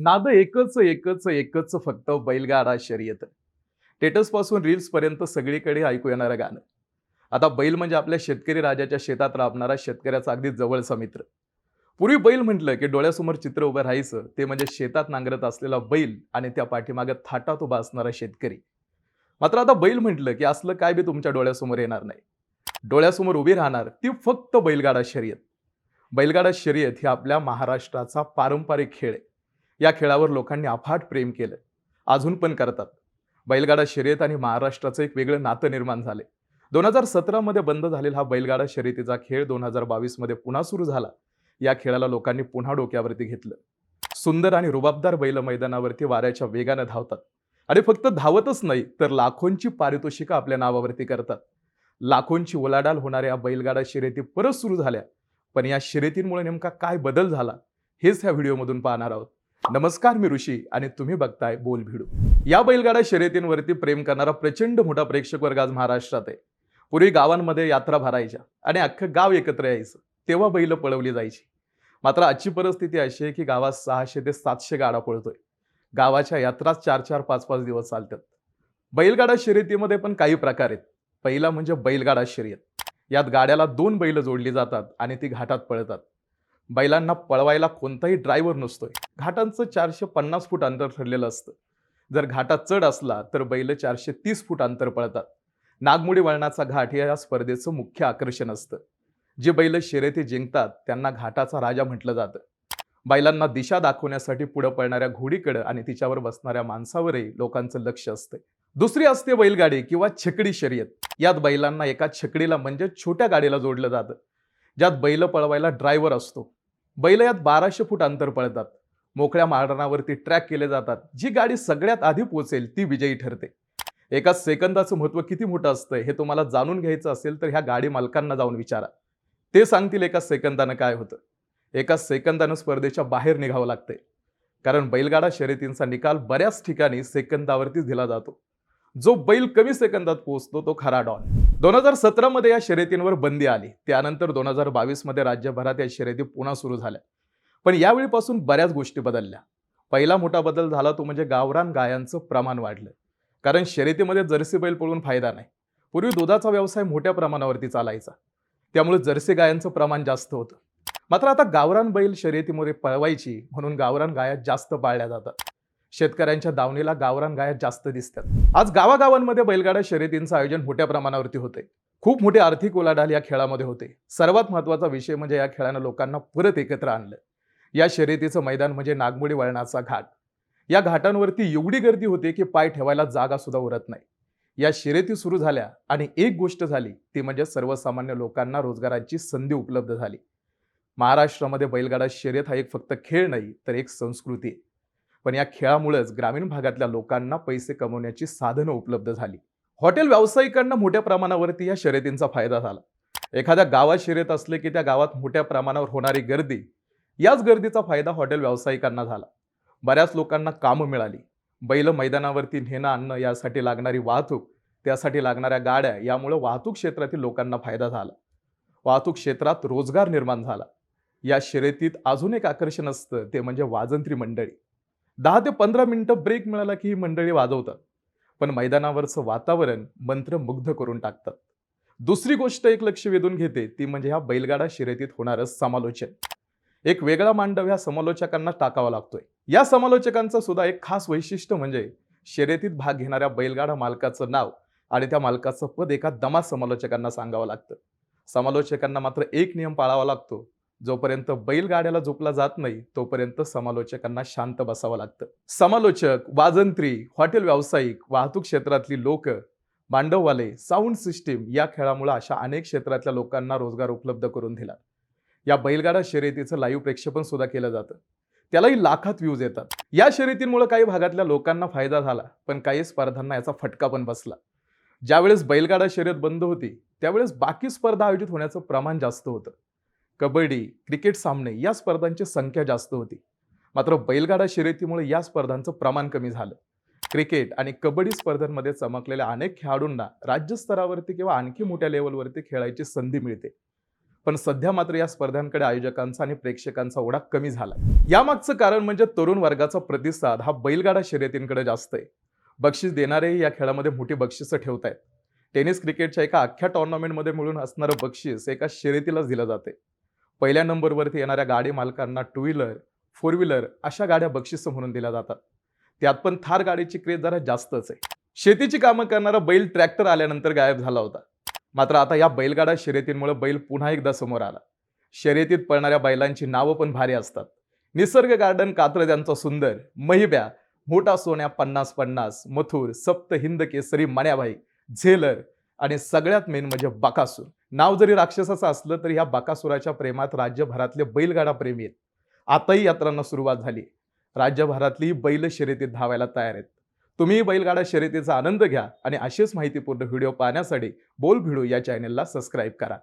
नाद एकच फक्त बैलगाडा शर्यत. टेटस पासून रील्स पर्यंत सगळीकडे ऐकू येणारं गाणं. आता बैल म्हणजे आपल्या शेतकरी राजाच्या शेतात राबणारा शेतकऱ्याचा अगदी जवळचा मित्र. पूर्वी बैल म्हटलं की डोळ्यासमोर चित्र उभं राहायचं ते म्हणजे शेतात नांगरत असलेला बैल आणि त्या पाठीमागे थाटात उभा असणारा शेतकरी. मात्र आता बैल म्हटलं की असलं काय बी तुमच्या डोळ्यासमोर येणार नाही. डोळ्यासमोर उभी राहणार ती फक्त बैलगाडा शर्यत. बैलगाडा शर्यत ही आपल्या महाराष्ट्राचा पारंपरिक खेळ आहे. या खेळावर लोकांनी अफाट प्रेम केलं, अजून पण करतात. बैलगाडा शर्यत आणि महाराष्ट्राचं एक वेगळं नातं निर्माण झाले. 2017 मध्ये बंद झालेला हा बैलगाडा शर्यतीचा खेळ 2022 मध्ये पुन्हा सुरू झाला. या खेळाला लोकांनी पुन्हा डोक्यावरती घेतलं. सुंदर आणि रुबाबदार बैल मैदानावरती वाऱ्याच्या वेगानं धावतात आणि फक्त धावतच नाही तर लाखोंची पारितोषिकं आपल्या नावावरती करतात. लाखोंची उलाढाल होणाऱ्या या बैलगाडा शर्यती परत सुरू झाल्या. पण या शर्यतींमुळे नेमका काय बदल झाला हेच ह्या व्हिडिओमधून पाहणार आहोत. नमस्कार, मी ऋषी आणि तुम्ही बघताय बोल भिडू. या बैलगाडा शर्यतींवरती प्रेम करणारा प्रचंड मोठा प्रेक्षक वर्ग आज महाराष्ट्रात आहे. पूर्वी गावांमध्ये यात्रा भरायच्या आणि अख्खं गाव एकत्र यायचं, तेव्हा बैल पळवली जायची. मात्र आजची परिस्थिती अशी आहे की गावात 600 ते 700 गाडा पळतोय. गावाच्या यात्राच 4-4, 5-5 दिवस चालतात. बैलगाडा शर्यतीमध्ये पण काही प्रकार आहेत. पहिला म्हणजे बैलगाडा शर्यत. यात गाड्याला 2 बैल जोडली जातात आणि ती घाटात पळतात. बैलांना पळवायला कोणताही ड्रायव्हर नसतोय. घाटांचं 450 फूट अंतर ठरलेलं असतं. जर घाटात चढ असला तर बैल 430 फूट अंतर पळतात. नागमोडी वळणाचा घाट हे या स्पर्धेचं मुख्य आकर्षण असतं. जे बैल शर्यती जिंकतात त्यांना घाटाचा राजा म्हटलं जातं. बैलांना दिशा दाखवण्यासाठी पुढे पळणाऱ्या घोडीकडे आणि तिच्यावर बसणाऱ्या माणसावरही लोकांचं लक्ष असतं. दुसरी असते बैलगाडी किंवा छकडी शर्यत. यात बैलांना एका छकडीला म्हणजे छोट्या गाडीला जोडलं जातं, ज्यात बैल पळवायला ड्रायव्हर असतो. बैल यात 1200 फूट अंतर पळतात. मोकळ्या मार्गावरती ट्रॅक केले जातात. जी गाडी सगळ्यात आधी पोहोचेल ती विजयी ठरते. एका सेकंदाचं महत्व किती मोठं असतं हे तुम्हाला जाणून घ्यायचं असेल तर ह्या गाडी मालकांना जाऊन विचारा. ते सांगतील एका सेकंदानं काय होतं. एका सेकंदानं स्पर्धेच्या बाहेर निघावं लागतंय. कारण बैलगाडा शर्यतींचा निकाल बऱ्याच ठिकाणी सेकंदावरतीच दिला जातो. जो बैल कमी सेकंदात पोहोचतो तो खरा डॉन. 2017 मध्ये या शर्यतींवर बंदी आली. त्यानंतर 2022 मध्ये राज्यभरात या शर्यती पुन्हा सुरू झाल्या. पण यावेळीपासून बऱ्याच गोष्टी बदलल्या. पहिला मोठा बदल झाला तो म्हणजे गावरान गायांचं प्रमाण वाढलं. कारण शर्यतीमध्ये जर्सी बैल पळून फायदा नाही. पूर्वी दुधाचा व्यवसाय मोठ्या प्रमाणावरती चालायचा, त्यामुळे जर्सी गायांचं प्रमाण जास्त होतं. मात्र आता गावरान बैल शर्यतीमध्ये पळवायची म्हणून गावरान गाया जास्त पाळल्या जातात. शेतकऱ्यांच्या दावणीला गावरान गाया जास्त दिसतात. आज गावागावांमध्ये बैलगाडा शर्यतींचं आयोजन मोठ्या प्रमाणावरती होते. खूप मोठी आर्थिक उलाढाल या खेळामध्ये होते. सर्वात महत्त्वाचा विषय म्हणजे या खेळानं लोकांना परत एकत्र आणलं. या शर्यतीचं मैदान म्हणजे नागमोडी वळणाचा घाट. या घाटांवरती एवढी गर्दी होते की पाय ठेवायला जागा सुद्धा उरत नाही. या शर्यती सुरू झाल्या आणि एक गोष्ट झाली ती म्हणजे सर्वसामान्य लोकांना रोजगाराची संधी उपलब्ध झाली. महाराष्ट्रामध्ये बैलगाडा शर्यत हा एक फक्त खेळ नाही तर एक संस्कृती आहे. पण या खेळामुळेच ग्रामीण भागातल्या लोकांना पैसे कमवण्याची साधनं उपलब्ध झाली. हॉटेल व्यावसायिकांना मोठ्या प्रमाणावरती या शर्यतींचा फायदा झाला. एखाद्या गावात शर्यत असले की त्या गावात मोठ्या प्रमाणावर होणारी गर्दी, याच गर्दीचा फायदा हॉटेल व्यावसायिकांना झाला. बऱ्याच लोकांना कामं मिळाली. बैल मैदानावरती नेणं आणणं यासाठी लागणारी वाहतूक, त्यासाठी लागणाऱ्या गाड्या, यामुळे वाहतूक क्षेत्रातील लोकांना फायदा झाला. वाहतूक क्षेत्रात रोजगार निर्माण झाला. या शर्यतीत अजून एक आकर्षण असतं ते म्हणजे वाजंत्री मंडळी. 10 ते 15 मिनिटं ब्रेक मिळाला की ही मंडळी वाजवतात. पण मैदानावरचं वातावरण मंत्रमुग्ध करून टाकतात. दुसरी गोष्ट एक लक्ष वेधून घेते ती म्हणजे ह्या बैलगाडा शर्यतीत होणारं समालोचन. एक वेगळा मांडव ह्या समालोचकांना टाकावा लागतोय. या समालोचकांचं सुद्धा एक खास वैशिष्ट्य म्हणजे शर्यतीत भाग घेणाऱ्या बैलगाडा मालकाचं नाव आणि त्या मालकाचं पद एका दमा समालोचकांना सांगावं लागतं. समालोचकांना मात्र एक नियम पाळावा लागतो. जोपर्यंत बैलगाड्याला झोपला जात नाही तोपर्यंत समालोचकांना शांत बसावं लागतं. समालोचक, वाजंत्री, हॉटेल व्यावसायिक, वाहतूक क्षेत्रातली लोक, मांडववाले, साऊंड सिस्टीम या खेळामुळे अशा अनेक क्षेत्रातल्या लोकांना रोजगार उपलब्ध करून दिला. या बैलगाडा शर्यतीचं लाईव्ह प्रक्षेपण सुद्धा केलं जातं. त्यालाही लाखात व्ह्यूज येतात. या शर्यतींमुळे काही भागातल्या लोकांना फायदा झाला, पण काही स्पर्धांना याचा फटका पण बसला. ज्यावेळेस बैलगाडा शर्यत बंद होती त्यावेळेस बाकी स्पर्धा आयोजित होण्याचं प्रमाण जास्त होतं. कबड्डी, क्रिकेट सामने या स्पर्धांची संख्या जास्त होती. मात्र बैलगाडा शर्यतीमुळे या स्पर्धांचं प्रमाण कमी झालं. क्रिकेट आणि कबड्डी स्पर्धांमध्ये चमकलेल्या अनेक खेळाडूंना राज्यस्तरावरती किंवा आणखी मोठ्या लेवलवरती खेळायची संधी मिळते. पण सध्या मात्र या स्पर्धांकडे आयोजकांचा आणि प्रेक्षकांचा ओढा कमी झाला. यामागचं कारण म्हणजे तरुण वर्गाचा प्रतिसाद हा बैलगाडा शर्यतींकडे जास्त आहे. बक्षीस देणारेही या खेळामध्ये मोठी बक्षिसं ठेवतायत. टेनिस क्रिकेटच्या एका अख्ख्या टुर्नामेंटमध्ये मिळून असणारं बक्षीस एका शर्यतीलाच दिलं जाते. पहिल्या नंबरवरती येणाऱ्या गाडी मालकांना टू व्हीलर, फोर व्हीलर अशा गाड्या बक्षिसं म्हणून दिल्या जातात. त्यात पण थार गाडीची क्रेज जरा जास्तच आहे. शेतीची कामं करणारा बैल ट्रॅक्टर आल्यानंतर गायब झाला होता. मात्र आता या बैलगाडा शर्यतींमुळे बैल पुन्हा एकदा समोर आला. शर्यतीत पळणाऱ्या बैलांची नावं पण भारी असतात. निसर्ग गार्डन कात्रज यांचा सुंदर, महिब्या, मोठा सोन्या 50-50, मथुर, सप्त हिंद केसरी मण्याबाई, झेलर आणि सगळ्यात मेन म्हणजे बकासूर. नाव जरी राक्षसाचं असलं तरी ह्या बकासुराच्या प्रेमात राज्यभरातले बैलगाडा प्रेमी आहेत. आताही यात्रांना सुरुवात झाली. राज्यभरातली बैल शर्यतीत धावायला तयार आहेत. तुम्ही बैलगाडा शर्यतीचा आनंद घ्या आणि अशीच माहितीपूर्ण व्हिडिओ पाहण्यासाठी बोल भिडू या चॅनेलला सबस्क्राईब करा.